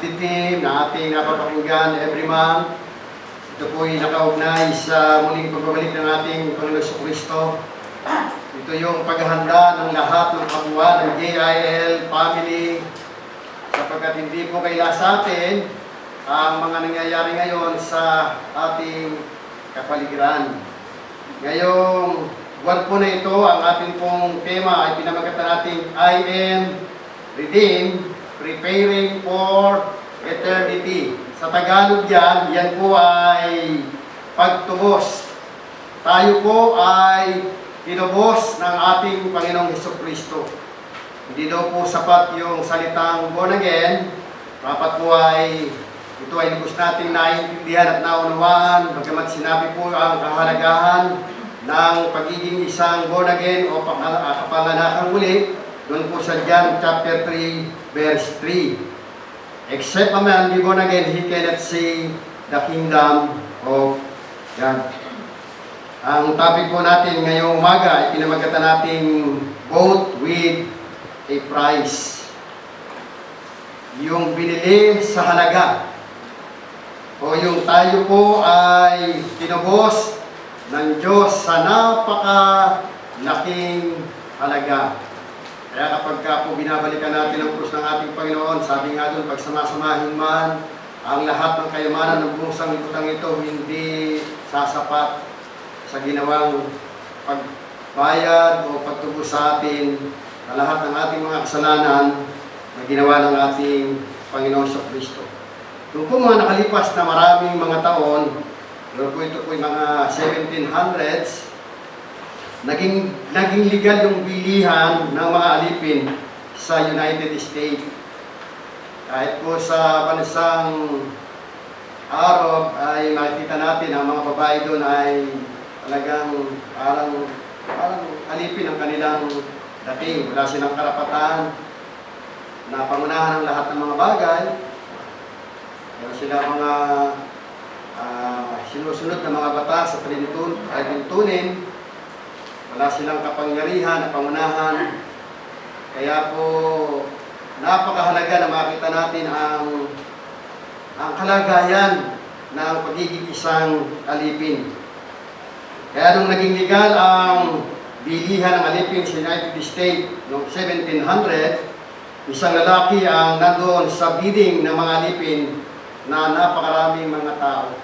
monthly team na ating napapakinggan every month. Ito po ay nakaugnay sa muling pagbabalik ng ating Panginoon Kristo. Ito yung paghahanda ng lahat ng kabuuan ng JIL family, sapagkat hindi po kaila sa atin ang mga nangyayari ngayon sa ating kapaligiran. Ngayong buwan po na ito, ang ating pong tema ay pinamagatan natin I am redeemed, preparing for eternity. Sa Tagalog yan po ay pagtubos. Tayo po ay tinubos ng ating Panginoong Hesukristo. Hindi daw po sapat yung salitang born again, dapat po ay ito ay lubos nating naiintindihan at naunawaan, bagamat sinabi po ang kahalagahan ng pagiging isang born again o kapanganakang muli, doon po sa John chapter 3, verse 3. Except a man be born again, he cannot see the kingdom of God. Ang topic po natin ngayong umaga ay pinamagatan natin bought with a price. Yung binili sa halaga. O yung tayo po ay tinubos ng Diyos sa napakalaking halaga. Kaya kapag po binabalikan natin ang krus ng ating Panginoon, sabi nga doon, pag samasamahin man, ang lahat ng kayamanan ng buong sanglibutan ito hindi sasapat sa ginawang pagbayad o pagtubos sa atin na lahat ng ating mga kasalanan na ginawa ng ating Panginoon sa Kristo. Doon po mga nakalipas na maraming mga taon, doon po ito po yung mga 1700s, naging legal yung bilihan ng mga alipin sa United States. Kahit po sa bansang Arab ay makikita natin ang mga babae doon ay talagang parang alipin ang kanilang dating. Wala silang karapatan na pangunahan ang lahat ng mga bagay. Meron sila mga sinusunod na mga batas sa tuntunin. Wala silang kapangyarihan na pangunahan. Kaya po, napakahalaga na makita natin ang kalagayan ng pagiging isang alipin. Kaya nung naging legal ang bilihan ng alipin sa United States noong 1700, isang lalaki ang nandoon sa bidding ng mga alipin na napakaraming mga tao.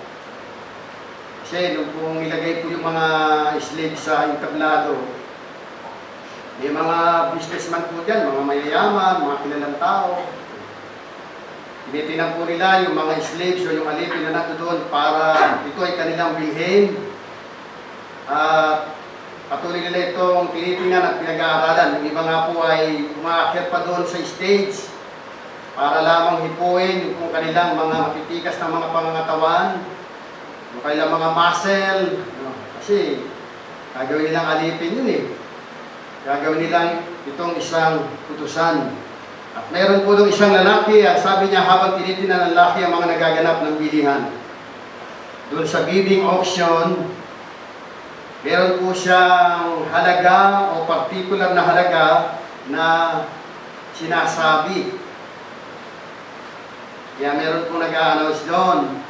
Kasi nung kung ilagay po yung mga slave sa entablado, may mga businessman po dyan, mga mayayaman, mga kilalang tao. Tinitingnan po nila yung mga slaves o yung alipin na nandoon para ito ay kanilang bilhin. At patuloy nila itong tinitingnan at pinag-aaralan. Yung iba nga po ay umaakyat pa doon sa stage para lamang hipuin kung kanilang mga matitikas na mga pangangatawan, yung kanilang mga muscle. Kasi gagawin nilang alipin yun eh. Gagawin nilang itong isang utusan. At mayroon po doon isang lalaki, at sabi niya habang tinitingnan ng lalaki ang mga nagaganap ng bilihan. Doon sa bidding auction, meron po siyang halaga o particular na halaga na sinasabi. Kaya meron po nag-a-announce doon.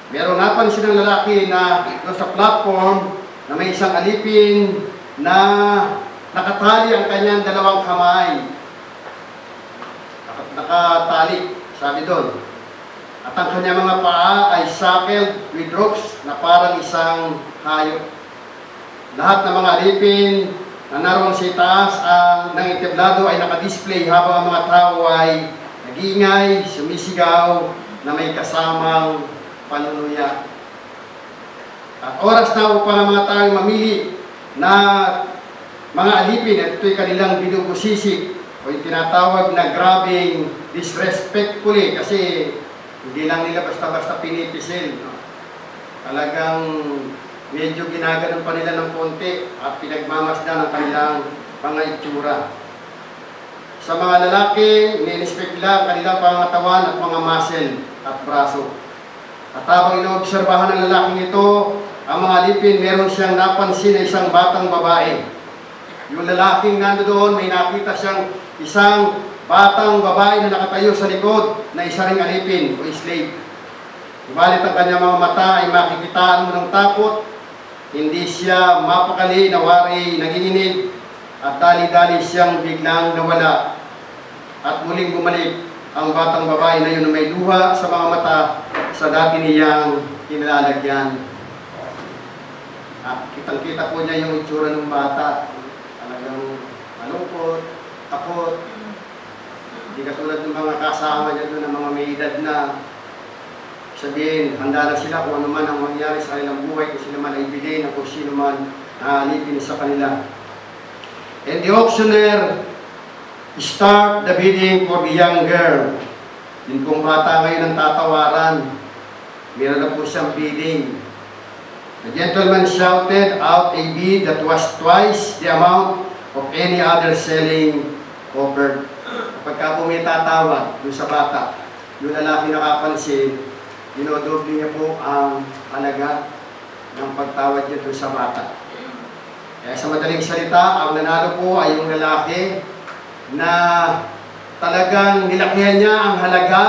Meron napansin ng lalaki na doon sa platform na may isang alipin na nakatali ang kanyang dalawang kamay. Nakatali, sabi doon. At ang kanyang mga paa ay shackled with ropes na parang isang hayop. Lahat ng mga alipin na naroon sa itaas ng entablado ay nakadisplay habang ang mga tao ay nag-iingay, sumisigaw na may kasamang panunuya. At oras na upang ang mga tao mamili na mga alipin at ito'y kanilang binubusisik o yung tinatawag na grabbing disrespectfully kasi hindi lang nila basta-basta pinipisil. Talagang medyo ginaganon pa nila ng konti at pinagmamasdan ang kanilang mga itsura. Sa mga lalaki, ini-inspect nila ang kanilang pangatawan at mga muscle at braso. At habang inoobserbahan ng lalaking ito, ang mga alipin, meron siyang napansin na isang batang babae. Yung lalaking nandoon, may nakita siyang isang batang babae na nakatayo sa likod na isa ring alipin o slave. Ibalit ang kanyang mga mata ay makikitaan mo ng takot, hindi siya mapakali na wari nanginginig, at dali-dali siyang biglang nawala. At muling bumalik ang batang babae na yun na may luha sa mga mata sa dati niyang kinalalagyan. At kitang-kita po niya yung itsura ng bata. Talagang malungkot, takot. Hindi katulad ng mga kasama niya doon ng mga may edad na sabihin, handa na sila kung ano man ang mangyari sa kanilang buhay, kung sila man ay bilhin, kung sino man naalipin sa kanila. And the auctioneer start the bidding for the young girl. Yung pong bata ngayon ang tatawaran. Meron na po siyang bidding. The gentleman shouted out a bid that was twice the amount of any other selling offered. Kapag po may tatawag doon sa bata, yung lalaki nakapansin, dinodoble niya po ang halaga ng pagtawad niya doon sa bata. Kaya sa madaling salita, ang nanalo po ay yung lalaki na talagang nilakihan niya ang halaga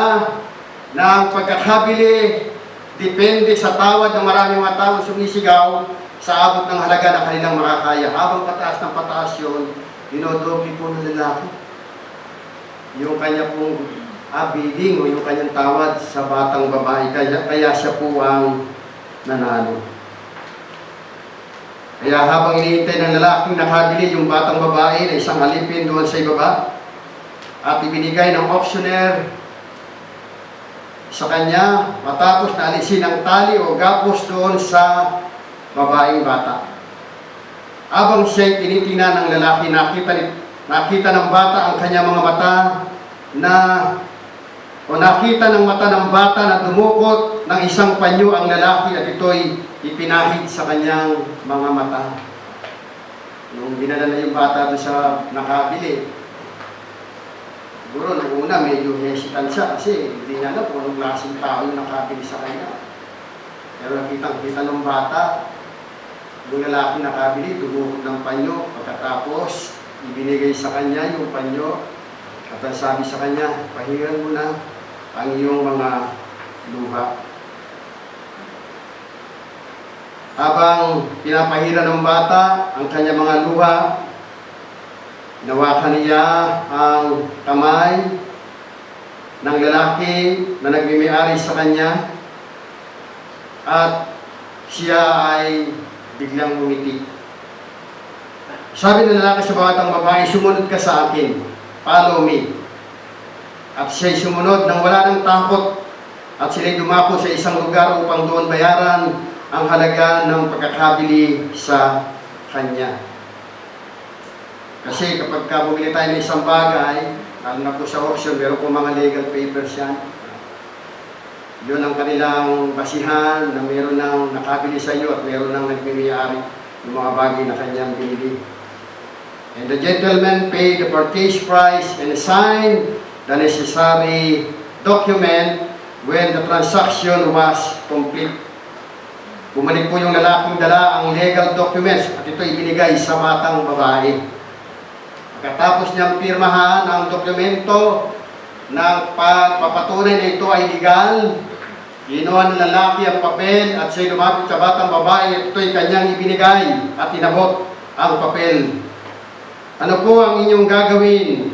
ng pagkakabili depende sa tawad ng maraming mga tao sumisigaw sa abot ng halaga na kanilang makakaya. Habang pataas ng pataas yun, dinodoble po ng lalaki yung kanya pong bidding o yung kanyang tawad sa batang babae. Kaya siya po ang nanalo. Kaya habang iniintay ng lalaking nakabili yung batang babae na isang alipin doon sa ibaba at ibinigay ng auctioneer sa kanya matapos na alisin ang tali o gapos doon sa babaeng bata. Habang siya'y tinitingnan ng lalaki, nakita ng bata ang kanyang mga mata nakita ng mata ng bata na dumukot ng isang panyo ang lalaki at ito'y ipinahid sa kanyang mga mata. Nung dinala na yung bata doon sa nakabili, siguro nung una medyo hesitant siya kasi hindi niya alam kung anong klaseng tao yung nakabili sa kanya. Pero nakitang-kita ng bata, yung lalaki nakabili, dumukot ng panyo, pagkatapos ibinigay sa kanya yung panyo at sabi sa kanya, pahingan mo na ang iyong mga luha. Habang pinapahira ng bata ang kanyang mga luha, hinawakan niya ang kamay ng lalaki na nagmimiyari sa kanya at siya ay biglang umiti. Sabi ng lalaki sa batang babae, sumunod ka sa akin, follow me. At siya'y sumunod nang wala ng takot at sila'y dumako sa isang lugar upang doon bayaran ang halaga ng pagkakabili sa kanya. Kasi kapag bumili tayo ng isang bagay, lalo na po sa auction, meron po mga legal papers yan. Yun ang kanilang basihan na meron ng nakabili sa iyo at meron ng nagmimiyari ng mga bagay na kanyang binili. And the gentleman paid the purchase price and signed the necessary document when the transaction was complete. Bumalik po yung lalaking dala ang legal documents at ito ibinigay sa batang babae. Pagkatapos niyang pirmahan ang dokumento ng pagpapatunay na ito ay legal, ginuha ng lalaki ang papel at siya'y lumapit sa batang babae at ito'y kanyang ibinigay at inabot ang papel. Ano po ang inyong gagawin?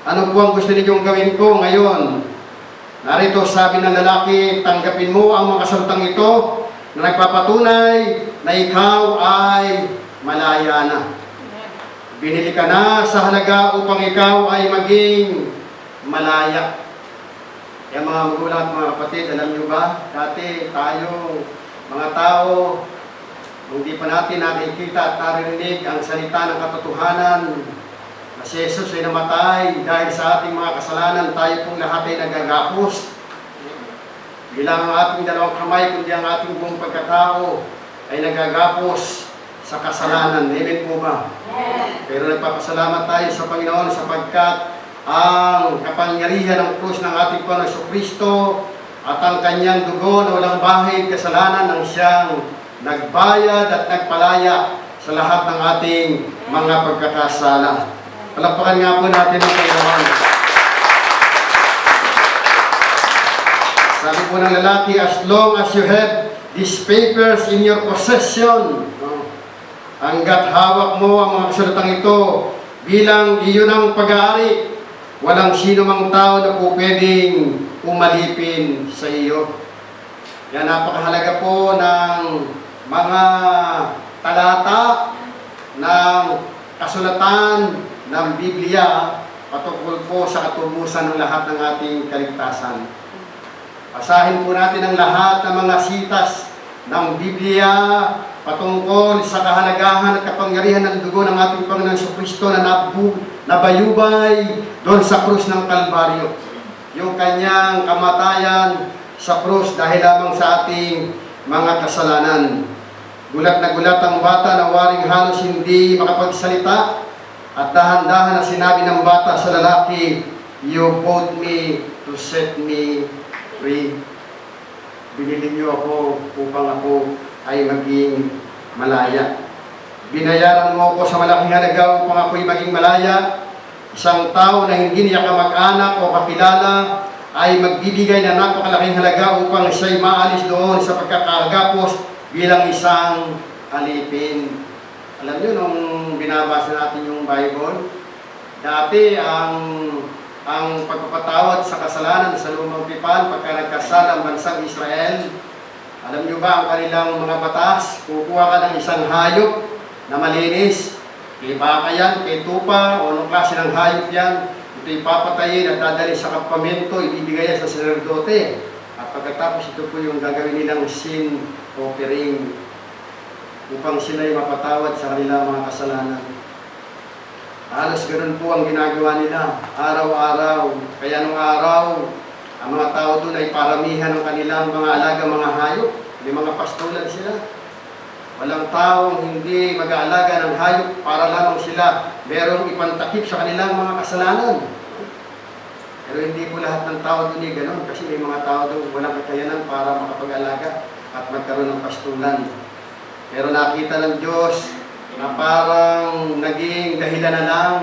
Ano po ang gusto ninyong gawin ko ngayon? Narito sabi ng lalaki, tanggapin mo ang mga kasultang ito na nagpapatunay na ikaw ay malaya na. Binili ka na sa halaga upang ikaw ay maging malaya. Kaya mga magulang at mga kapatid, alam nyo ba, dati tayo, mga tao, hindi pa natin nakikita at naririnig ang salita ng katotohanan na si Jesus ay namatay dahil sa ating mga kasalanan, tayo pong lahat ay nagagapos. Bilang ang ating dalawang kamay, kundi ang ating buong pagkatao ay nagagapos sa kasalanan. Amen po ba? Pero nagpapasalamat tayo sa Panginoon sapagkat ang kapangyarihan ng krus ng ating Panginoon Kristo at ang kanyang dugo na walang bahid kasalanan ang siyang nagbayad at nagpalaya sa lahat ng ating mga pagkakasala. Palakpakan nga po natin ang Panginoon. Sabi po ng lalaki, as long as you have these papers in your possession, hanggat hawak mo ang mga kasulatan ito bilang iyon ang pag-aari, walang sino mang tao na po pwedeng umalipin sa iyo. Yan, napakahalaga po ng mga talata ng kasulatan ng Biblia patungkol po sa katubusan ng lahat ng ating kaligtasan. Basahin po natin ang lahat ng mga sitas ng Biblia patungkol sa kahalagahan at kapangyarihan ng dugo ng ating Panginoon Jesucristo na nabayubay doon sa krus ng Kalbaryo. Yung kanyang kamatayan sa krus dahil lamang sa ating mga kasalanan. Gulat na gulat ang bata na waring halos hindi makapagsalita at dahan-dahan na sinabi ng bata sa lalaki, "You bought me to set me free." Binili niyo ako upang ako ay maging malaya. Binayaran mo ako sa malaking halaga upang ako'y maging malaya. Isang tao na hindi niya kamag-anak o kakilala ay magbibigay ng napakalaking halaga upang siya'y maalis doon sa pagkakagapos bilang isang alipin. Alam niyo, nung binabasa natin yung Bible, dati ang pagpapatawad sa kasalanan sa lumang tipan pagka nagkasala ang bansang Israel, alam niyo ba ang kanilang mga batas? Kukuha ka ng isang hayop na malinis, kay baka yan, kay tupa, o anong klase ng hayop yan, ito'y papatayin at dadali sa kampamento, ibibigay yan sa sacerdote. At pagkatapos ito po yung gagawin nilang sin offering upang sila'y mapatawad sa kanilang mga kasalanan. Halos ganun po ang ginagawa nila, araw-araw. Kaya nung araw, ang mga tao doon ay paramihan ng kanilang mga alaga, mga hayop. May mga pastulan sila. Walang taong hindi mag-aalaga ng hayop para lamang sila merong ipantakip sa kanilang mga kasalanan. Pero hindi po lahat ng tao doon ay ganun kasi may mga tao doon walang kakayanan para makapag-alaga at magkaroon ng pastulan. Pero nakita ng Diyos na parang naging dahilan na lang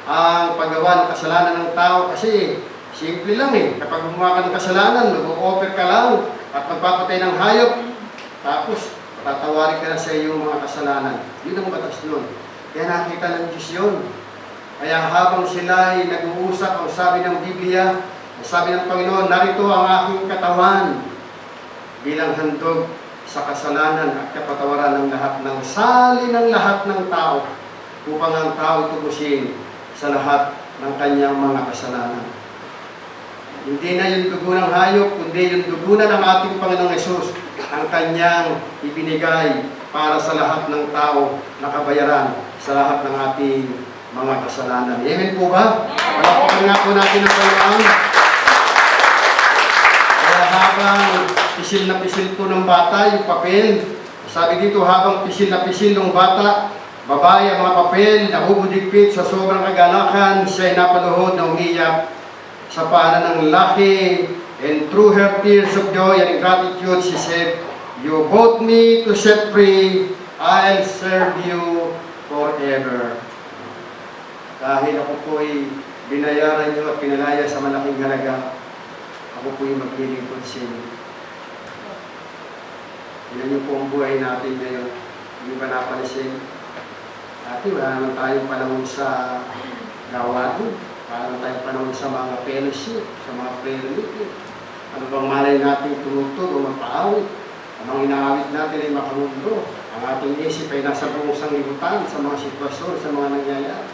ang paggawa ng kasalanan ng tao kasi simple lang kapag gumawa ka ng kasalanan, mag-o-offer ka lang at magpapatay ng hayop, tapos tatawarin ka na sa iyong mga kasalanan. Yun ang batas nun. Kaya nakita ng Diyos yun. Kaya habang sila ay nag-uusap, ang sabi ng Biblia, ang sabi ng Panginoon, narito ang aking katawan bilang handog sa kasalanan at kapatawaran ng lahat ng sali ng lahat ng tao upang ang tao tubusin sa lahat ng kanyang mga kasalanan. Hindi na yung dugo ng hayop, kundi yung dugo na ng ating Panginoong Hesus ang kanyang ibinigay para sa lahat ng tao na kabayaran sa lahat ng ating mga kasalanan. Amen po ba? Palakpakan nga po natin ang Panginoon. Kaya habang pisil na pisil po ng bata, yung papel, sabi dito, habang pisil na pisil ng bata, babae ang mga papel, nahubudigpit sa sobrang kagalakan, siya'y napaluhod na umiyak sa paanan ng laki, and through her tears of joy and gratitude, she said, "You bought me to set free, I'll serve you forever." Dahil ako po'y binayaran niyo at pinalaya sa malaking halaga, ako po'y maglilingkod sa inyo. Tignan niyo po ang buhay natin ngayon. Hindi ba napansin? Dati wala naman tayong panahon sa gawain. Wala naman tayong panahon sa mga fellowship, sa mga prayer meeting. Ano bang malay natin tumutog o magpaawit? Ang inaawit natin ay makamundo. Ang ating isip ay nasa buong sanglibutan sa mga sitwasyon, sa mga nangyayari.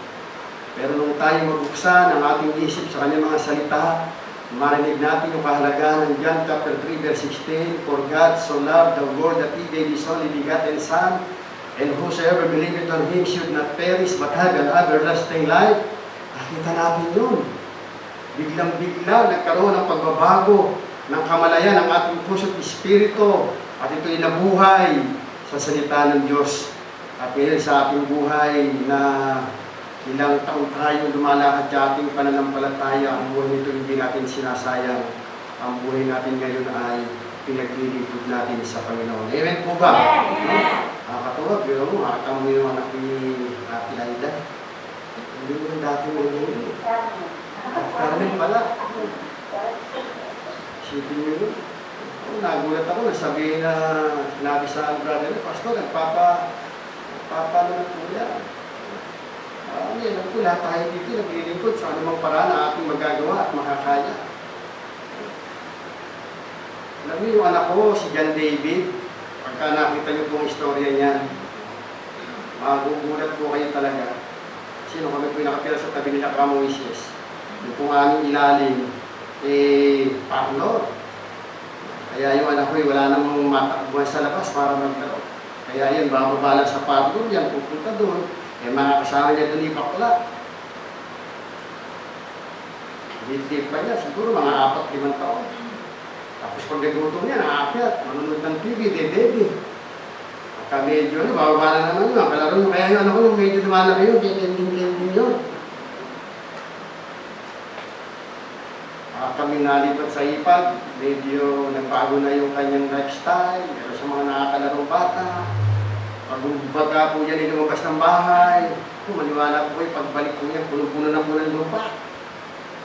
Pero nung tayo mabuksan ang ating isip sa kanyang mga salita, marinig natin yung kahalagahan ng John chapter 3 verse 16, "For God so loved the world that He gave His only begotten Son, and whosoever believeth on Him should not perish but have an everlasting life." Nakita natin yun. Biglang-bigla nagkaroon ng pagbabago ng kamalayan ng ating puso at espiritu, at ito'y nabuhay sa salita ng Diyos. At ngayon sa ating buhay na ilang taon tayo lumalakad sa ating pananampalataya, ang buhay nito hindi natin sinasayang. Ang buhay natin ngayon ay pinaglilingkod natin sa Panginoon. Amen po ba? Nakakatuwa, pero makakama mo yung anak ni Ate Laida. Hindi mo rin dati mo yun. Carmen pala. Sipin mo yun. Nagulat ako, nasabihin na sinabi sa brother, Pastor, nagpapano na po yan. Alam ko, lahat tayo dito naglilingkod sa anumang paraan na ating magagawa at makakaya. Alam niyo yung anak ko, si John David, pagka nakita niyo pong istorya niyan, magugulat po kayo talaga. Sino kami po nakatira sa tabi nila Moises? Yung pong aming ilalim, parlor. Kaya yung anak ko, wala namang matakbuhan sa labas para magtaro. Kaya yun, bababa lang sa parlor, yan, pupunta doon. Mga kasama niya doon ipakla. Dito pa niya, siguro mga 4-5 taon. Tapos pag nagutom niya, nakaakyat, manunod ng TV, dede. Pagka medyo, bababa na naman yun. Kalaro nyo, kaya yung anak ko, nung medyo dumalaki yun, kending yun. Kami nalipat sa ipag, medyo nagbago na yung kanyang lifestyle, pero sa mga nakakalarong bata, pag-baga po yan, lumabas ng bahay, maniwala po kayo, pagbalik po yan, puno-puno na po ng lupa.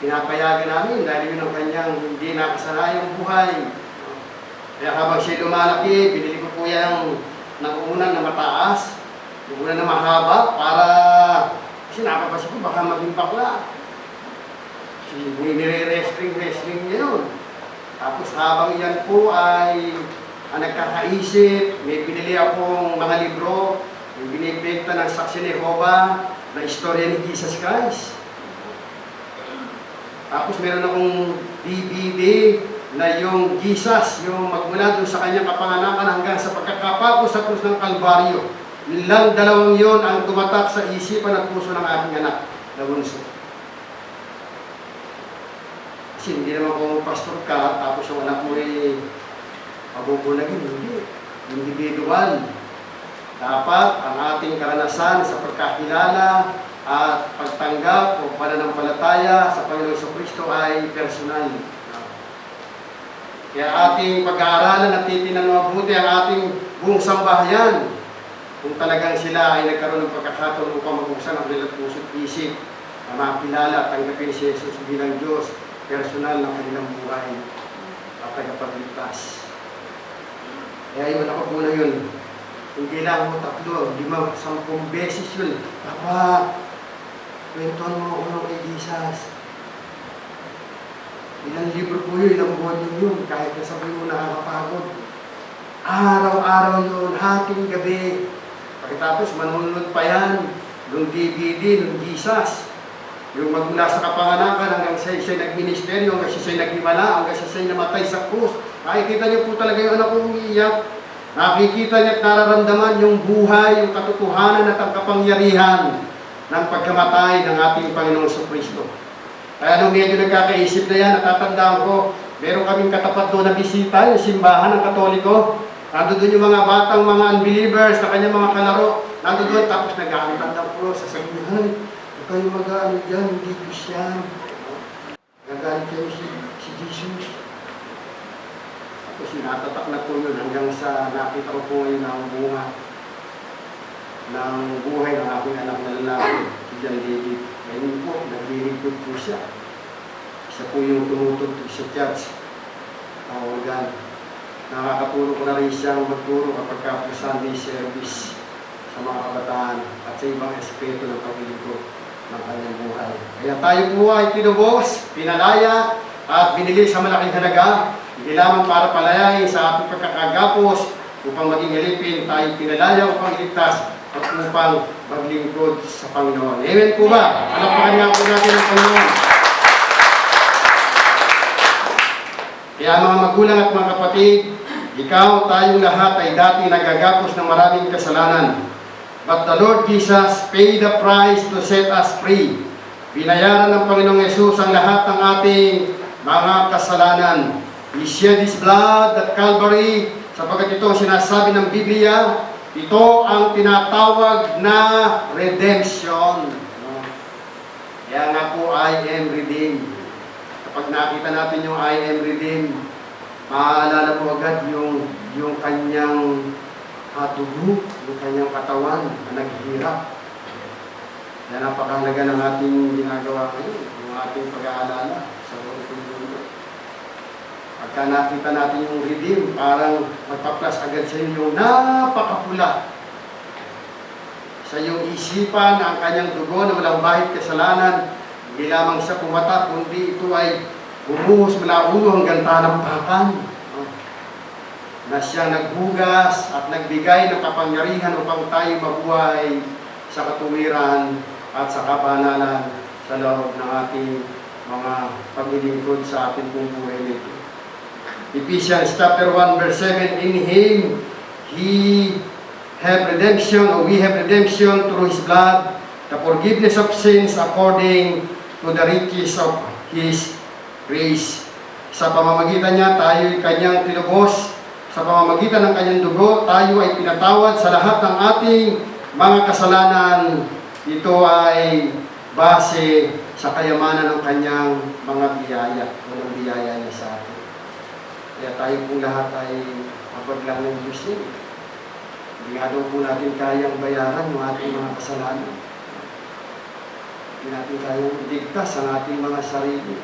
Pinapayagan namin dahil yun ang kanyang hindi nakasanayang buhay. Kaya habang siya lumalaki, binili ko po yan ng unan na mataas, yung unan na mahaba, para kasi napapasok ko, baka maging bakla. Nire-wrestling niya yun. Tapos habang yan po ay nagkakaisip, may binili akong mga libro, yung binibenta ng Saksi ni Jehovah na istorya ni Jesus Christ. Tapos meron akong DVD na yung Jesus, yung magmula doon sa kanyang kapanganakan hanggang sa pagkakapako sa krus ng Kalbaryo. Ilang dalawang yon ang tumatak sa isipan at puso ng aking anak na bunso. Kasi hindi naman kung pastor ka, tapos yung anak mo ay mabubulagin, hindi. Individual. Dapat ang ating karanasan sa pagkakilala at pagtanggap o pananampalataya sa Panginoong Jesucristo ay personal. Kaya ating pag-aaralan at titinan mabuti ang ating buong sambahayan kung talagang sila ay nagkaroon ng pagkakataon upang mag-uksan ang kanilang puso't isip na makilala at tanggapin si Jesus bilang Diyos, personal ng kanilang buhay at tagapagligtas. Kaya yun ako po na yun. Hindi lang mo 3, 5, 10 beses yun. Papa, kwentuhan mo ako kay Jesus. Ilang libro po yun, ilang buwan yun, kahit nasabay mo nakakapagod. Araw-araw yun, hating gabi. Pagkatapos, manunod pa yan, nung DVD, nung Jesus. Yung magmula sa kapanganakan hanggang siya nagministeryo, hanggang siya naghimala, hanggang siya namatay sa krus. Nakikita niyo po talaga yung anak kong umiiyak. Nakikita niya at nararamdaman yung buhay, yung katotohanan at ang kapangyarihan ng pagkamatay ng ating Panginoong Jesucristo. Kaya nung medyo nagkakaisip na yan, natatandaan ko, meron kaming katapat doon na bisita, yung simbahan ng Katoliko. Nandun doon yung mga batang, mga unbelievers, na kanyang mga kalaro. Nandun doon, tapos nag-aantandang po, sasabihin, ay, huwag kayo mag-ano dyan, hindi Diyos yan. Nagalit kayo si Jesus. Tapos sinatatak na po yun hanggang sa nakita ko po ngayon ang bunga ng buhay ng aking anak na lalaki, si John David. Ngayon po, naglilingkod po siya. Isa po yung tumutugtog sa church. Organ. Nakakatulong ko na rin siyang magturo kapag po Sunday service sa mga kabataan at sa ibang aspeto ng paglilingkod ng kanyang buhay. Kaya tayo po ay tinubos, pinalaya, at binili sa malaking halaga. Hindi lamang para palayain sa ating pagkakagapos upang maging alipin, tayo pinalaya upang iligtas at upang maglingkod sa Panginoon. Amen po ba? Palakpakan nga po natin ang Panginoon. Kaya mga magulang at mga kapatid, ikaw, tayong lahat ay dati nagagapos ng maraming kasalanan. But the Lord Jesus paid the price to set us free. Binayaran ng Panginoong Yesus ang lahat ng ating mga kasalanan. He shed His blood at Calvary, sapagkat ito ang sinasabi ng Biblia, ito ang tinatawag na redemption. Kaya nga po, I am redeemed. Kapag nakita natin yung I am redeemed, maaalala mo agad yung kanyang dugo, yung kanyang katawan na naghihirap. Kaya napakahalaga ng ating ginagawa ngayon, yung ating pag-aalala sa mundo. Pagka nakita natin yung redeem, parang magpa-plus agad sa iyo yung napakapula sa iyong isipan ang kanyang dugo na walang bahid kasalanan, hindi lamang siya pumata, kundi ito ay bumuhos mula ulo hanggang talampakan. Na siyang naghugas at nagbigay ng kapangyarihan upang tayo mabuhay sa katuwiran at sa kabanalan sa loob ng ating mga paglilingkod sa ating buhay nito. Ephesians chapter 1 verse 7, in Him, we have redemption through His blood, the forgiveness of sins according to the riches of His grace. Sa pamamagitan niya, tayo'y kanyang tinubos. Sa pamamagitan ng kanyang dugo, tayo ay pinatawad sa lahat ng ating mga kasalanan. Ito ay base sa kayamanan ng kanyang mga biyaya, ng biyaya niya sa atin. Kaya tayo po lahat ay mapaglang ng Diyos niya. Hindi nga daw po natin kayang bayaran yung ating mga kasalanan. Hindi natin kayang iligtas ang ating mga sarili.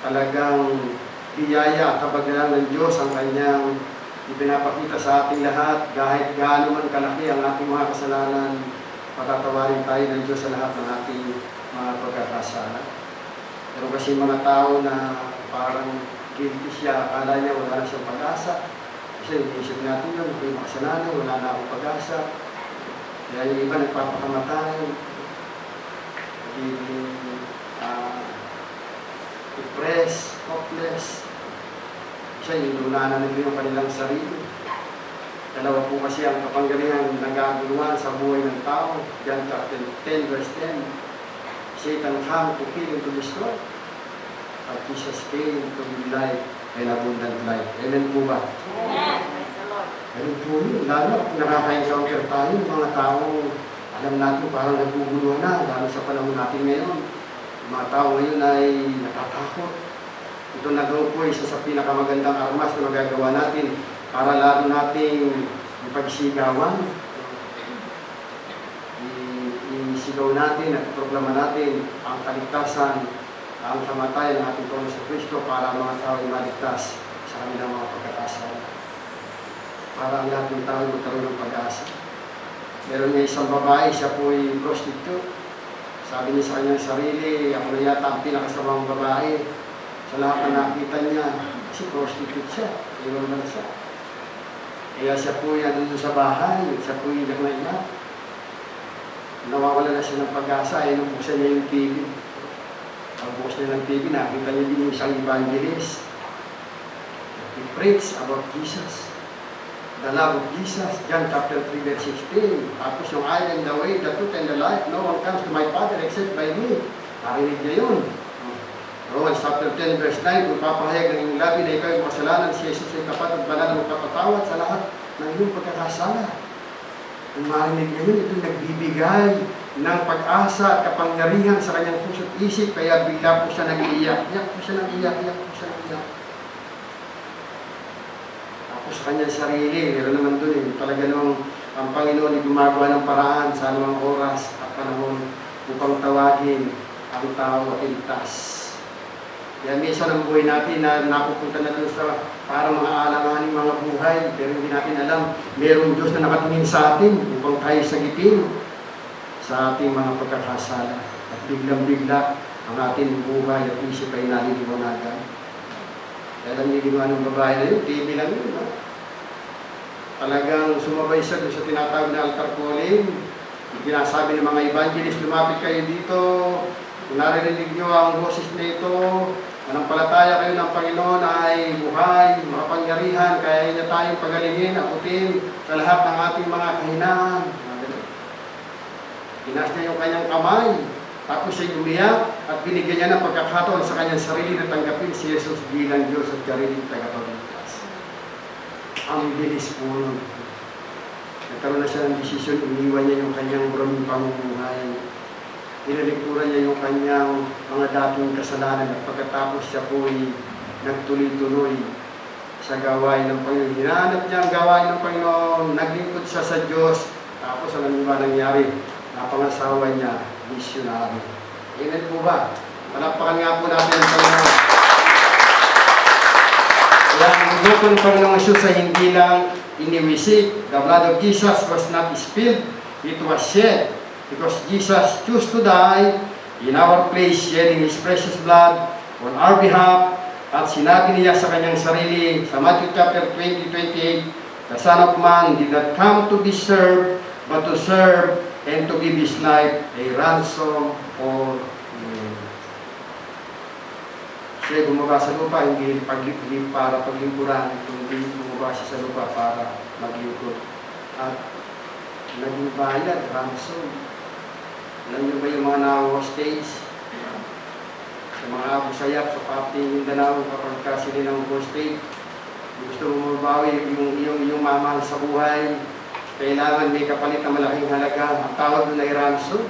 Talagang biyaya, kabagalan ng Diyos ang kanyang ipinapakita sa ating lahat. Kahit gaano man kalaki ang ating mga kasalanan, patatawarin tayo ng Diyos sa lahat ng ating mga pagkakasala. Pero kasi mga tao na parang guilty siya, akala niya wala na siyang pag-asa. Kasi iisip natin yun, may makasalanan, wala na akong pag-asa. Kaya yung iba nagpapakamatay, depressed, hopeless. Kasi yung lunanan nila yung kanilang sarili. Dalawa po kasi ang kapangyarihan nagaguluhan sa buhay ng tao. John chapter 10 verse 10. Satan came to kill and to destroy. But Jesus came to give life and abundant life. Amen po ba? Amen. Amen po yun. Lalo kung nakaka-encounter tayo, mga taong alam natin parang naguguluhan na, lalo sa panahon natin ngayon. Mga tao ngayon ay natatakot. Ito na daw po isa sa pinakamagandang armas na magagawa natin para lalo nating ipagsigawan. Isigaw natin at proklama natin ang kaligtasan, ang kamatayan ng ating Panginoon sa Kristo para mga tao ay maligtas sa kanilang mga pagkakasala. Para ang lahat ng tao magkaroon ng pag-asa. Meron niya isang babae, siya po ay prostitute. Sabi niya sa kanyang sarili, ako na yata ang pinakasamang babae sa lahat na nakita niya. Kasi prostitute siya, iwan lang siya. Kaya siya po ay nandun sa bahay, siya po ay nagmaiyak. Nawawala na siya ng pag-asa, ay nabuksan niya yung TV. Pagbukas niya ng TV, nakita niya din yung isang evangelist. He preached about Jesus. The love of Jesus, John chapter 3 verse 16. Tapos yung I am the way, the truth, and the life. No one comes to my Father except by me. Narinig niya yun. Romans chapter 10 verse 9. Kung papahayag ng iyong labi na ikaw yung kasalanan, si Jesus ay tapat at banal na magpapatawad sa lahat ng iyong pagkakasala. Kung marinig niya yun, ito nagbibigay ng pag-asa at kapangyarihan sa kanyang puso't isip. Kaya bigla po siya nag-iiyak. Iyak po siya nag-iyak. Iyak po siya nag-iyak. Sa kanyang sarili, meron naman doon talaga nung ang Panginoon ay gumagawa ng paraan sa anumang oras at panahon upang tawagin ang tao at iligtas. Kaya minsan ang buhay natin na napupunta na doon sa parang mga alanganing mga buhay, pero hindi natin alam, merong Diyos na nakatingin sa atin upang tayo sagipin sa ating mga pagkakasala. At biglang-bigla ang ating buhay at isip ay naliliwanagan. Kaya lang ginawa ng babae na yun, TV lang yun. No? Talagang sumabay siya doon sa tinatawag na altar calling. Pinasabi ng mga evangelist, lumapit kayo dito. Kung naririnig nyo ang boses na ito, manampalataya kayo ng Panginoon ay buhay, makapangyarihan, kaya niya tayong pagalingin, akutin sa lahat ng ating mga kahinaan. Pinas niya yung kanyang kamay. Tapos siya umiyak at binigyan niya ng pagkakataon sa kanyang sarili na tanggapin si Jesus bilang Diyos at sariling tagapagligtas. Ang bilis po nun. Nagkaroon na siya ng desisyon, iniwan niya yung kanyang maraming pamumuhay. Inalikuran niya yung kanyang mga dating kasalanan at pagkatapos siya po ay nagtuloy-tuloy sa gawain ng Panginoon. Hinahanap niya ang gawain ng Panginoon, naglingkod siya sa Diyos, tapos alam niyo ba nangyari? Napangasawa niya, missionary. Amen po ba? Palakpakan nga po natin ang Panginoon. Kaya ang dugo ng Panginoong Hesus ay hindi lang iniwisik. The blood of Jesus was not spilled, it was shed. Because Jesus chose to die in our place, shedding His precious blood on our behalf. At sinabi niya sa kanyang sarili sa Matthew chapter 20:28, the Son of Man did not come to be served, but to serve and to give His life a ransom for many. Siya gumawa sa lupa, hindi para paglingkuran, kundi gumawa siya sa lupa para maglingkod. At naging bayad, ransom. Alam niyo ba yung mga na-hostage? Sa mga Abu Sayyaf, sa Pati Mindanao, kapag kasi nilang hostage, gusto mo mabawi yung mamahal sa buhay, kailangan may kapalit na malaking halaga. Ang tawag doon ay ransom.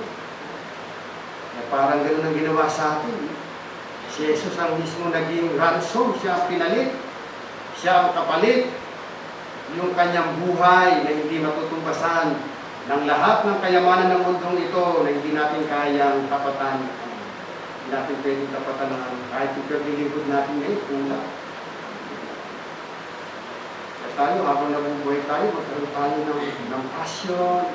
Parang gano'n ang ginawa sa atin. Si Jesus ang mismo naging ransom, siya ang pinalit, siya ang kapalit. Yung kanyang buhay na hindi matutumbasan ng lahat ng kayamanan ng mundong ito na hindi natin kayang tapatan. Hindi natin pwedeng tapatan kahit yung paglilingkod natin ngayon, kulang. At tayo, habang nabubuhay tayo, magkaroon tayo ng passion.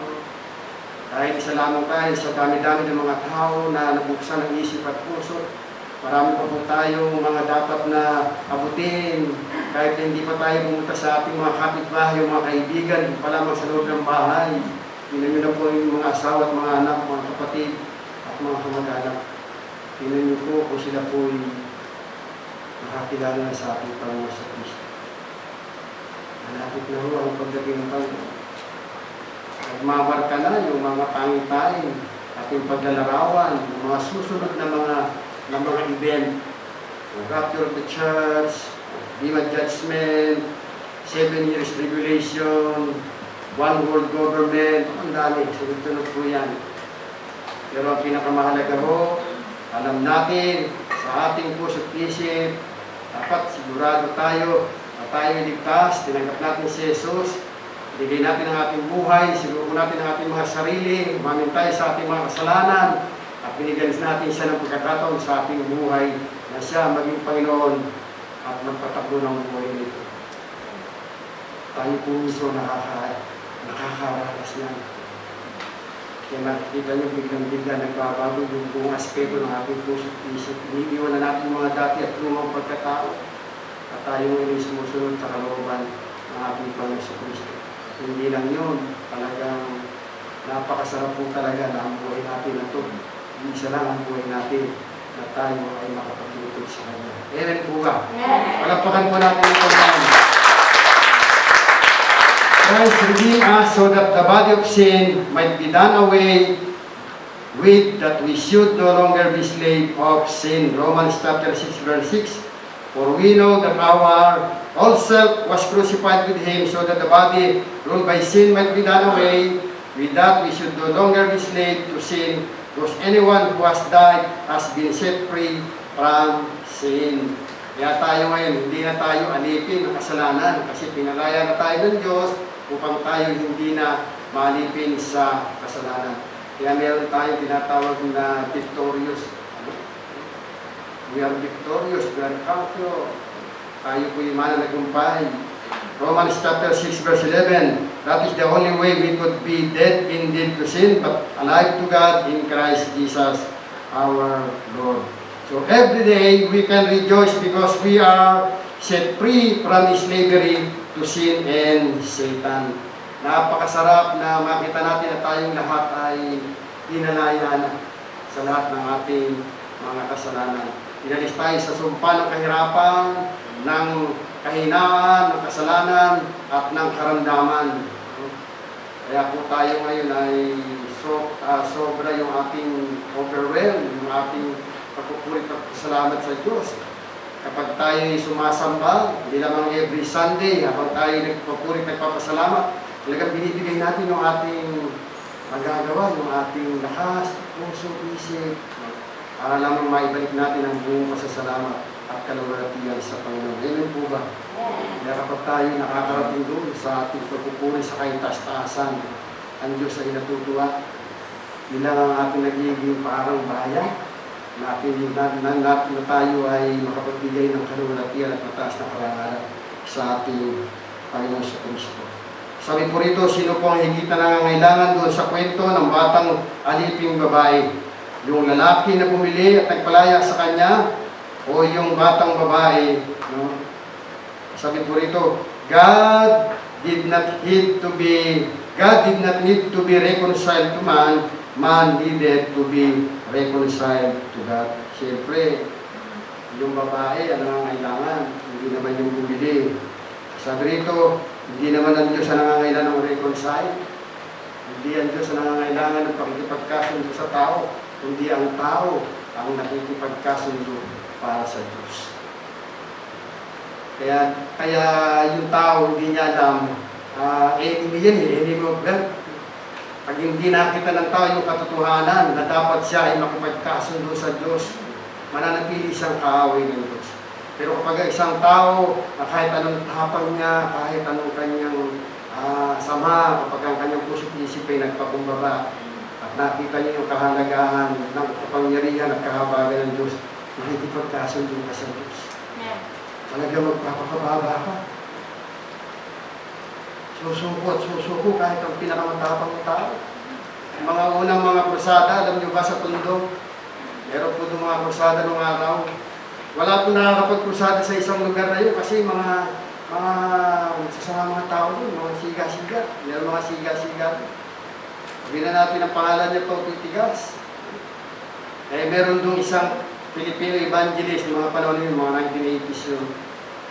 Kahit isa lamang tayo sa dami-dami ng mga tao na nabuksan ang isip at puso, marami pa po tayong mga dapat na abutin. Kahit hindi pa tayo pumunta sa ating mga kapitbahay, mga kaibigan, pa lamang sa loob ng bahay. Tingnan nyo na po yung mga asawa at mga anak, mga kapatid at mga kamag-anak. Tingnan nyo po kung sila po ay nakakilala na sa ating Panginoon sa Kristo. Malapit na ho ang pagdating ng Panginoon. Nagmamarka na yung mga pangitain, ating paglalarawan, yung mga susunod na mga event, the rapture of the church, Bema Judgment, 7 years tribulation, one world government, ang dami, sunod-sunod po yan. Pero ang pinakamahalaga ho, alam natin sa ating puso at isip, dapat sigurado tayo na tayo ligtas, tinanggap natin si Jesus, bigay natin ang ating buhay, siguro natin ang ating mga sarili, umamin tayo sa ating mga kasalanan, at binigyan natin siya ng pagkakataon sa ating buhay na siya maging Panginoon at magpatakbo ng buhay nito. Tayo po mismo nakakaranas yan. Kaya makikita nyo biglang-bigla nagbabago yung buong aspeto ng ating puso at isip. Iniiwan na natin mga dati at lumang pagkatao at tayo ngayon sumusunod sa kalooban ng ating Panginoon sa Kristo. Hindi lang yun, talagang napakasarap po talaga na ang buhay natin na ito. Isa lang ang buhay natin na tayo ay makapaglutod sa Kanya. Amen po ba? Palagpakan po natin ito naman. Christ redeemed us so that the body of sin might be done away with, that we should no longer be slave of sin. Romans chapter 6 verse 6. For we know that our old self was crucified with Him so that the body ruled by sin might be done away. With that we should no longer be slave to sin, because anyone who has died has been set free from sin. Kaya tayo ngayon, hindi na tayo alipin ng kasalanan kasi pinalaya na tayo ng Diyos upang tayo hindi na malipin sa kasalanan. Kaya meron tayong tinatawag na victorious. We are victorious, we are conqueror. Tayo po yung mananagumpay. Romans chapter 6 verse 11, that is the only way we could be dead indeed to sin, but alive to God in Christ Jesus our Lord. So every day we can rejoice because we are set free from slavery to sin and Satan. Napakasarap na makita natin na tayong lahat ay hinalaya na sa lahat ng ating mga kasalanan. Inalis tayo sa sumpa ng kahirapan, ng kahinaan, ng kasalanan, at ng karamdaman. Kaya po tayo ngayon ay sobra yung ating overwhelm, yung ating pagpupurit at salamat sa Diyos. Kapag tayo ay sumasamba, hindi lamang every Sunday, habang tayo nagpapurit at nagpapasalamat, talagang binibigay natin yung ating magagawa, yung ating lakas, puso, isip, para lamang maibalik natin ang buong pasasalamat at kalawalatian sa Panginoon. Amen po ba? Kaya kapag tayo nakakarating doon sa ating pagpupuri sa kaitaas-taasan, ang Diyos ay natutuwa. Bilang ang ating nagiging parang bayan, na tayo ay makapagbigay ng kalawalatian at mataas na karangalan. sa ating Panginoon sa Kristo. Sabi po rito, sino po ang higit na nangangailangan doon sa kwento ng batang aliping babae? Yung lalaki na bumili at nagpalaya sa kanya o yung batang babae? No? Sabi po rito, God did not need to be reconciled to man, man needed to be reconciled to God. Siyempre, yung babae ang nangangailangan, hindi naman yung bumili. Sabi rito, hindi naman ang Diyos ang nangangailangan ng reconcile. Hindi ang Diyos ang nangangailangan ng pakikipagkasundo sa tao, kundi ang tao ang nakikipagkasundo para sa Diyos. Kaya yung tao hindi niya alam, enemy yan, enemy of God. Pag hindi nakita ng tao yung katotohanan na dapat siya ay makipagkasundo sa Diyos, mananatili siyang kaaway ng Diyos. Pero kapag isang tao, kahit anong tapang niya, kahit anong kanyang sama, kapag ang kanyang puso't isip ay nagpakumbaba, at nakita niya yung kahalagahan ng kapangyarihan at kahabagan ng Diyos, makikipagkasundo ka sa Diyos. Talagang magpapakababa ka. Susuko at susuko kahit ang pinakamatapang na tao. Ang mga unang mga krusada, alam niyo ba sa tundo? Meron po itong mga krusada nung araw. Wala po nakakapag-krusada sa isang lugar na yun kasi mga sasama mga tao doon, mga siga-siga. Meron mga siga-siga. Sabihin na natin ang pangalan niya po, Titigas. Meron doon isang Filipino evangelist, yung mga panahon yun, mga 1980s yun.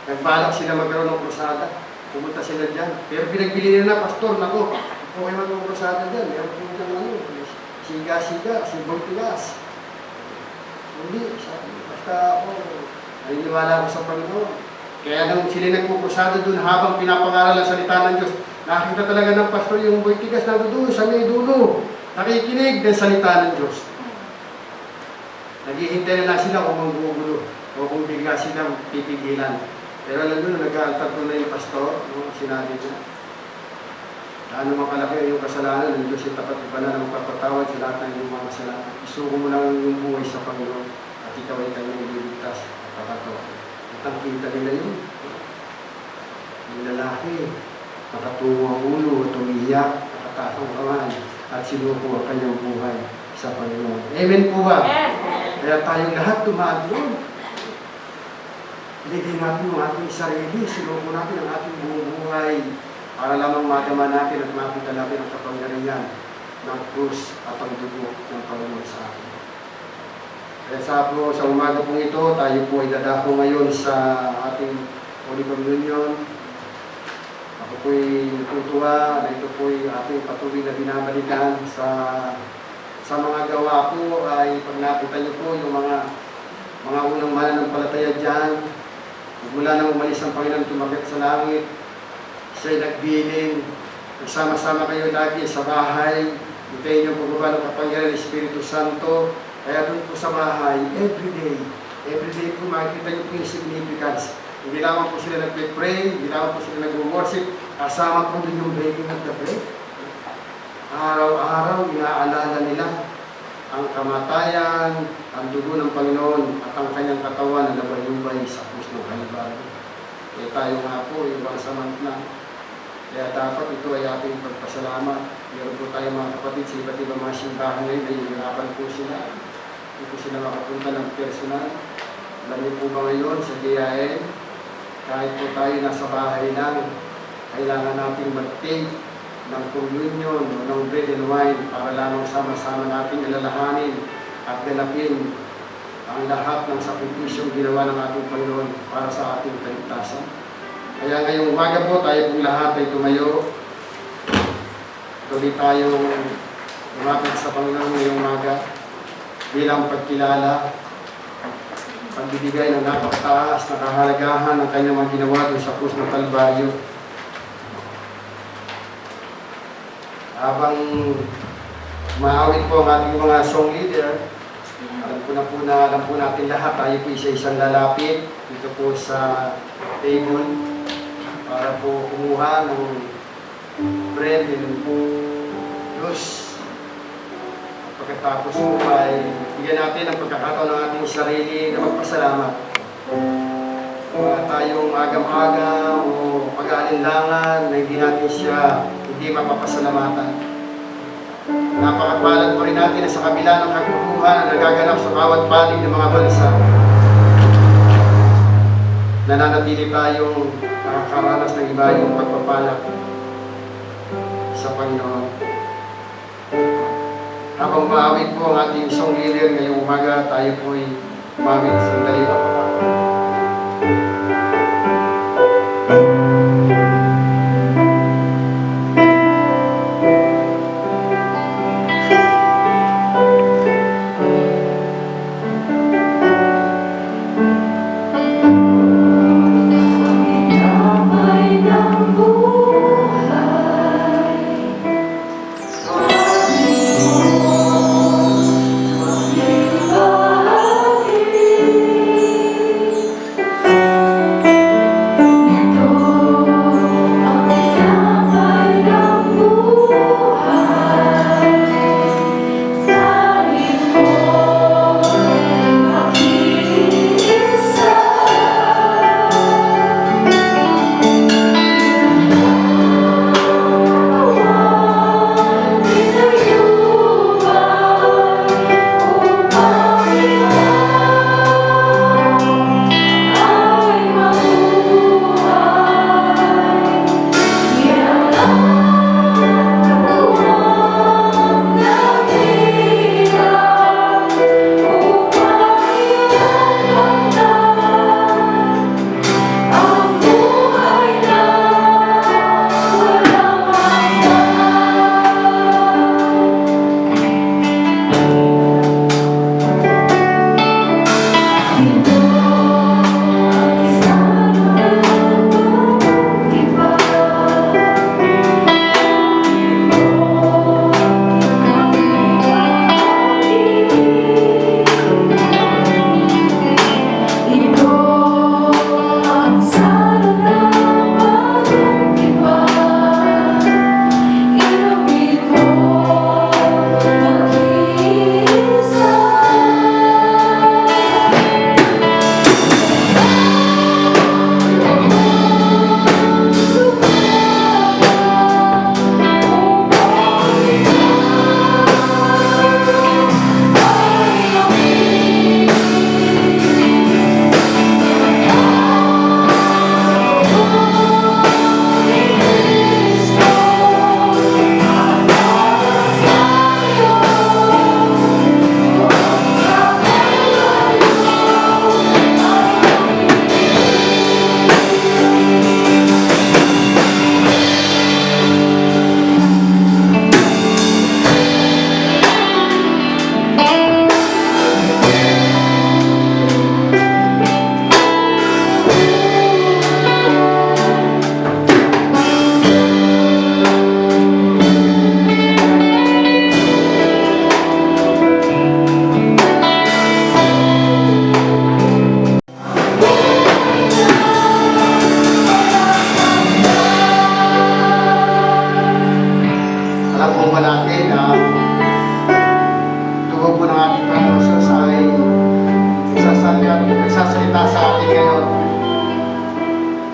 Nagbalak sila magkaroon ng krusada. Pumunta sila dyan. Pero pinagbili nila na, pastor, naku, kung kayo mag-krusada dyan, meron po dyan siga-siga, si Bortigas. Hindi, sabi, basta ako, naniniwala ko sa Panginoon. Kaya nung sila nagpukrusada doon, habang pinapangaral ang salita ng Diyos, nakita talaga ng pastor yung Bortigas na doon, sa may dulo, nakikinig ng salita ng Diyos. Naghihintay na sila kung manggugulo o kung bigla silang pipigilan. Pero alam nyo, nag-aaltar na yung pastor, sinabi niya. Ano makalaki yung kasalanan ng Diyos, yung tapat pa na magpapatawad sa lahat ng iyong mga kasalanan. Isuko mo lang yung buhay sa Panginoon at ikaw ay kanyang liligtas at papatawad. At ang kita nila yun. Yung lalaki, nakatungo ang ulo at umiyak, nakataas ang kamay at sinuko ang kanyang buhay sa Panginoon. Amen po ba? Kaya tayong lahat tumadlong. Iligay natin ang ating sarili, sinuko natin ang ating buong buhay para lamang madama natin at makita natin ang kapangyarihan ng krus at ang dugo ng Panginoon sa atin. Kaya sa umaga pong ito, tayo po ay dadako ngayon sa ating Holy Communion. Ako po ay natutuwa na ito po ay ating patuloy na binabalikan sa mga gawa po ay pag nakita niyo po yung mga unang mananampalataya dyan, mula nang umalis ang Panginoon tumakit sa langit, siya'y nagbiling, nagsama-sama kayo lagi sa bahay, hintayin niyo pagbaba ng kapangyarihan ng Espiritu Santo, kaya doon po sa bahay, everyday po makikita niyo po yung significance. Hindi lamang po sila nagpe-pray, hindi lamang po sila nag-worship, kasama po doon yung breaking of the bread. Araw-araw, inaalala nila ang kamatayan, ang dugo ng Panginoon at ang kanyang katawan na labayubay sa krus ng Kalbaryo. Kaya tayo nga po, yung bangsamantla. Kaya dapat ito ay ating pagpasalamat. Meron po tayo mga kapatid sa iba't ibang mga simbahan ngayon, nahihirapan po sila. Hindi po sila makapunta ng personal. Alam niyo po ba ngayon sa DIN, kahit po tayo nasa bahay lang, kailangan natin mag-take ng communion o ng bread and wine para lamang sama-sama natin alalahanin at ganapin ang lahat ng sakripisyong ginawa ng ating Panginoon para sa ating kaligtasan. Kaya ngayong umaga po, tayo pong lahat ay tumayo. Tuloy tayong lumapit sa Panginoon ngayong umaga bilang pagkilala, pagbibigay ng napakataas na kahalagahan ng kanyang mga ginawa doon sa krus ng Kalbaryo. Habang maawit po ang ating mga song leader, alam po natin lahat, tayo po isa-isang lalapit dito po sa table para po kumuha ng bread and juice. Pagkatapos po ay bigyan natin ang pagkakataon ng ating sarili na magpasalamat. tayong agam-agam o pag-aalinlangan na hindi mapapasalamatan. Napakapalad po rin natin na sa kabila ng kaguluhan na nagaganap sa bawat panig ng mga bansa, nananatili tayong nakakaranas ng iba yung pagpapala sa Panginoon. Habang maawit po ang ating song leader ngayong umaga, tayo po'y umawit sandali pa.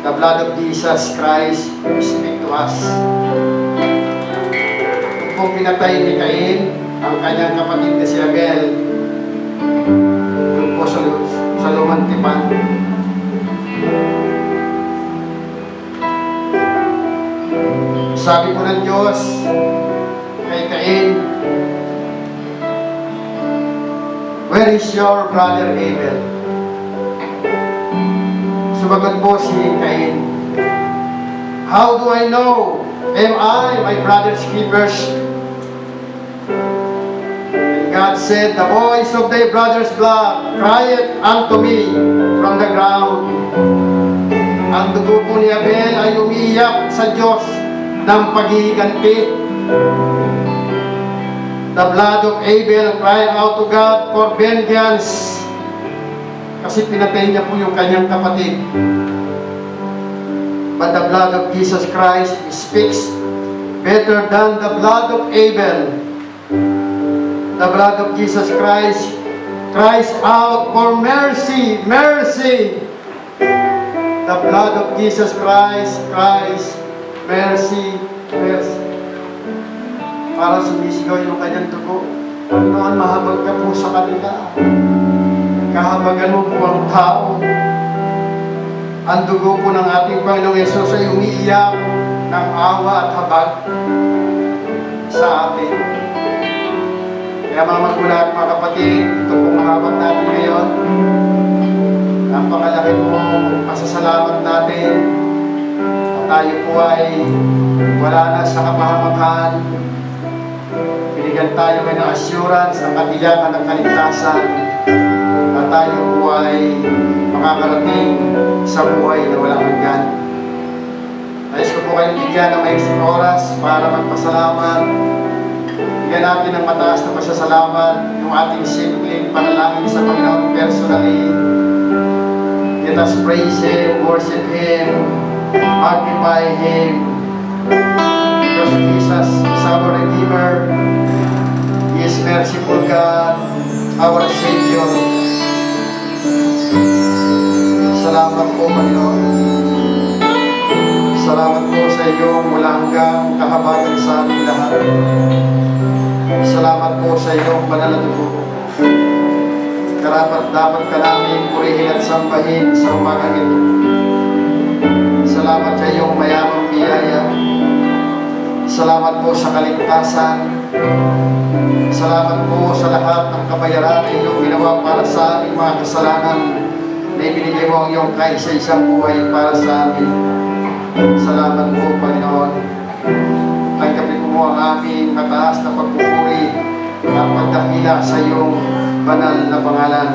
The blood of Jesus Christ speak to us. Kung pinatay ni Cain ang kanyang kapatid na si Abel, doon po sa lumang tipan, sabi po ng Diyos kay Cain, "Where is your brother Abel?" Sumagot po si Cain, "How do I know? Am I my brother's keepers?" And God said, "The voice of thy brother's blood crieth unto me from the ground." Ang dugo po ni Abel ay umiyak sa Diyos ng paghihiganti. The blood of Abel cried out to God for vengeance. Kasi pinatay niya po yung kanyang kapatid. But the blood of Jesus Christ speaks better than the blood of Abel. The blood of Jesus Christ cries out for mercy, mercy. the blood of Jesus Christ, mercy, mercy. Para sumisigaw yung kanyang dugo. Panginoon, mahabag ka po sa kanila. Kahabagan mo po ang tao. Ang dugo po ng ating Panginoong Yesus ay umiiyak ng awa at habag sa atin. Kaya mga magulang at mga kapatid, ito pong mahabag natin ngayon. Napakalaki po pasasalamat natin. At tayo po ay wala na sa kapahamakan. Binigyan tayo ngayon ng assurance, ang katiyakan ng kaligtasan. At tayo po ay makakarating sa buhay na walang hanggan. Nais ko po kayong bigyan ng maiksing oras para magpasalamat. Bigyan natin ng mataas na pasasalamat yung ating simpleng panalangin sa Panginoon personally. Let us praise Him, worship Him, magnify Him. Because Jesus is our Redeemer. He is merciful God, our Savior. Salamat po, Panginoon. Salamat po sa iyong wala hanggang kahabagan sa aming lahat. Salamat po sa iyong banal na dugo. Karapat dapat ka namin purihin at sambahin sa umagang ito. Salamat sa iyong mayamang biyaya. Salamat po sa kaligtasan. Salamat po sa lahat ng kabayaran na iyong ginawa para sa aming mga kasalanan na ibinigay mo ang iyong kaisa-isang buhay para sa amin. Salamat po, Panginoon. Tanggapin mo ang aming mataas na pagpupuri at pagdakila sa iyong banal na pangalan,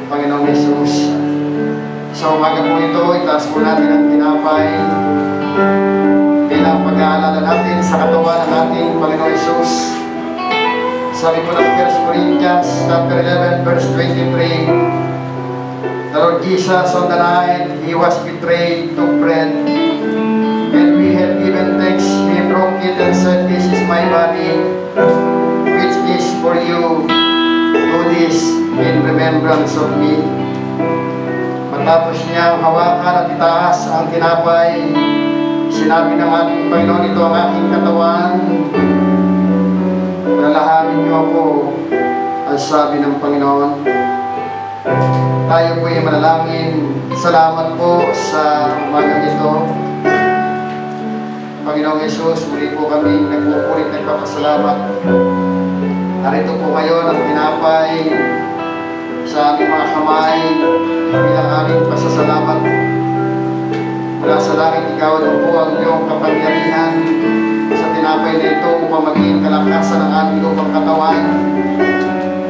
Panginoong Jesus. Sa umaga po ito, itaas po natin ang tinapay bilang pag-aalala natin sa katawan ng ating Panginoong Jesus. Sabi po ng 1 Corinthians chapter 11 verse 23, the Lord Jesus on the night He was betrayed took bread, and we had given thanks, He broke it and said, "This is my body, which is for you. Do this in remembrance of me." Matapos niyang hawakan at itaas ang tinapay, sinabi ng ating Panginoon, "Ito ang aking katawan. Lalahanin niyo ako," ang sabi ng Panginoon. Tayo po ay manalangin. Salamat po sa umagang ito. Panginoong Yesus, muli po kami nagpupulit ng kapasalamat. Narito po kayo ng tinapay sa aming mga kamay bilang aming pasasalamat. Mula sa langit, ikaw na po ang iyong kapangyarihan sa tinapay na ito upang maging kalakasan ng aming lupang katawan.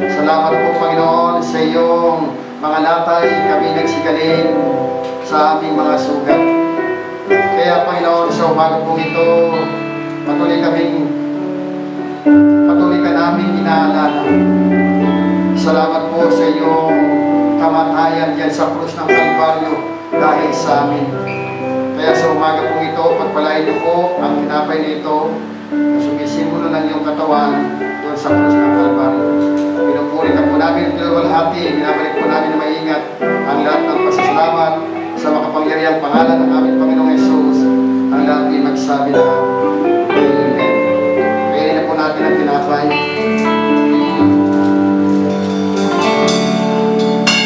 Salamat po, Panginoon, sa iyong mga latay kami nagsigalin sa aming mga sugat. Kaya, Panginoon, sa umaga po ito, patuloy ka namin inaalala. Salamat po sa iyong kamatayan dyan sa krus ng Kalbaryo dahil sa amin. Kaya sa umaga po ito, pagpalain niyo po ang tinapay nito na sumisimbolo ng iyong katawan doon sa krus ng Kalbaryo. Pinupuri ka po namin, pinawalhati, binabalik po namin na maingat ang lahat ng pasasalamat sa makapangyarihang pangalan ng aming Panginoong Yesus. Ang lahat ay magsabi na Amen. Kainin na po natin ang tinapay.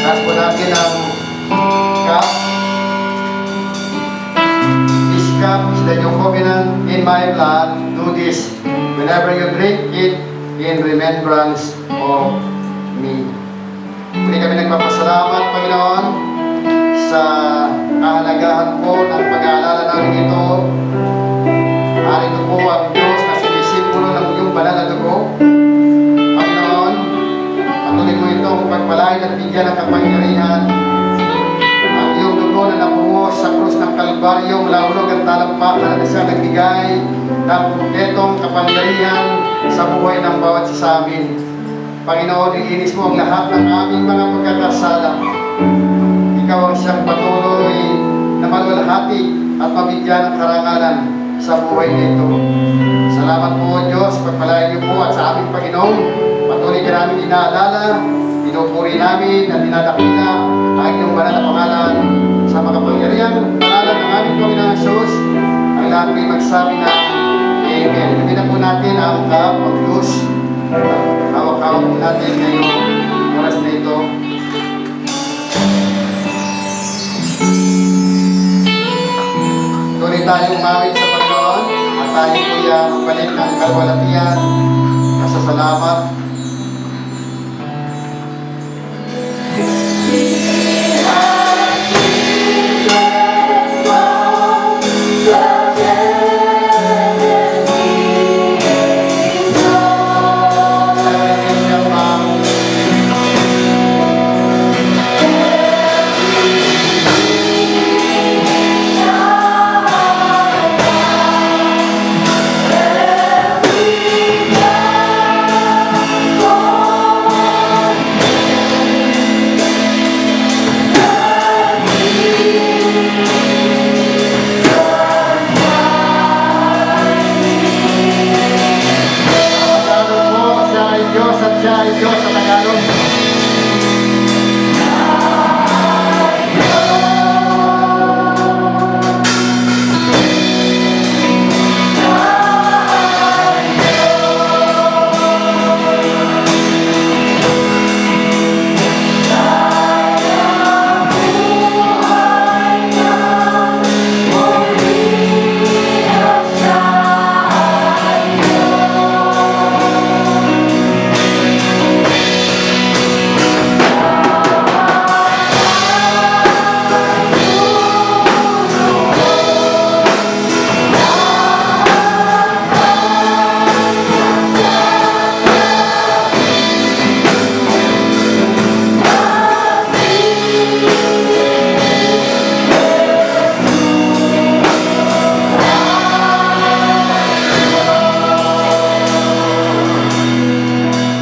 Taas po natin ang cup. This cup is the new covenant in my blood. Do this whenever you drink it in remembrance of me. Muli kami nagpapasalamat, Panginoon, sa kahalagahan po ng pag-aalala namin ito. Narito po ang Diyos na sinisimbolo ng iyong banal na dugo. Panginoon, patuloy mo itong pagpalain at bigyan ng kapangyarihan. Ang iyong dugo na napungos sa krus ng Kalbaryo, mula ulog at talampakan na siya nagbigay ng kumpletong kapangyarihan sa buhay ng bawat isa sa amin. Panginoon, ilinis mo ang lahat ng aming mga pagkakasala. Ikaw ang siyang patuloy na maluwalhati at mabigyan ng karangalan sa buhay nito. Salamat po, Diyos, pagpalain niyo po at sa aming Panginoon. Patuloy ka namin inaalala, pinupuri namin at dinadakila ang iyong banal na pangalan. Sa Sa makapangyarihan pangalan ng aming Panginoong Jesus, ang lahat ay magsabi na Amen. Ilagay na po natin ang cup of Diyos. Hawak-hawak po natin ngayong oras na ito. Tuloy tayong mawit sa Panginoon at tayo po magbalik ng kalwalatian, kasasalamat.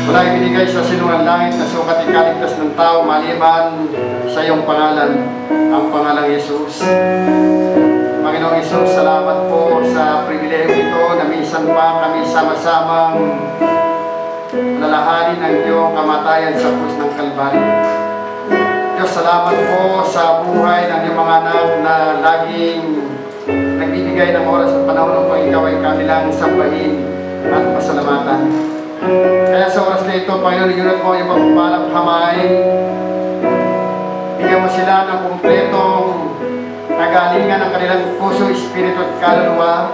Wala ibinigay sa sinulang langit na sukat ikaligtas ng tao maliban sa iyong pangalan, ang pangalang Jesus. Panginoong Jesus, salamat po sa pribilehyo ito na minsan pa kami sama-samang lalahanin ng iyong kamatayan sa krus ng Kalbaryo. Diyos, salamat po sa buhay ng iyong mga anak na laging nagbibigay ng oras at panahon upang ikaw ay kanilang sambahin at pasalamatan. Kaya sa oras na ito, Panginoon, iunat mo yung mapagpalang kamay. Bigyan mo sila ng kumpletong kagalingan ng kanilang puso, espiritu at kaluluwa.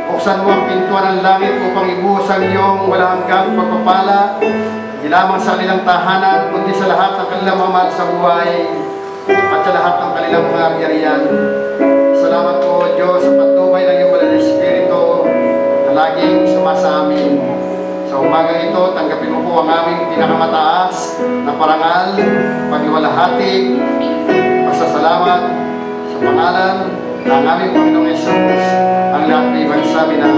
Buksan mo ang pintuan ng langit upang ibuhos ang iyong walang hanggang pagpapala, hindi lamang sa kanilang tahanan, kundi sa lahat ng kanilang mga mahal sa buhay at sa lahat ng kanilang mga ari-arian. Salamat po, Diyos, sa patnubay ng iyong walang espiritu na laging sumasa amin. Sa umaga ito, tanggapin mo po ang aming pinakamataas na parangal, pagluwalhati, pasasalamat sa pangalan ng aming Panginoong Jesus. Ang lahat ay magsabi na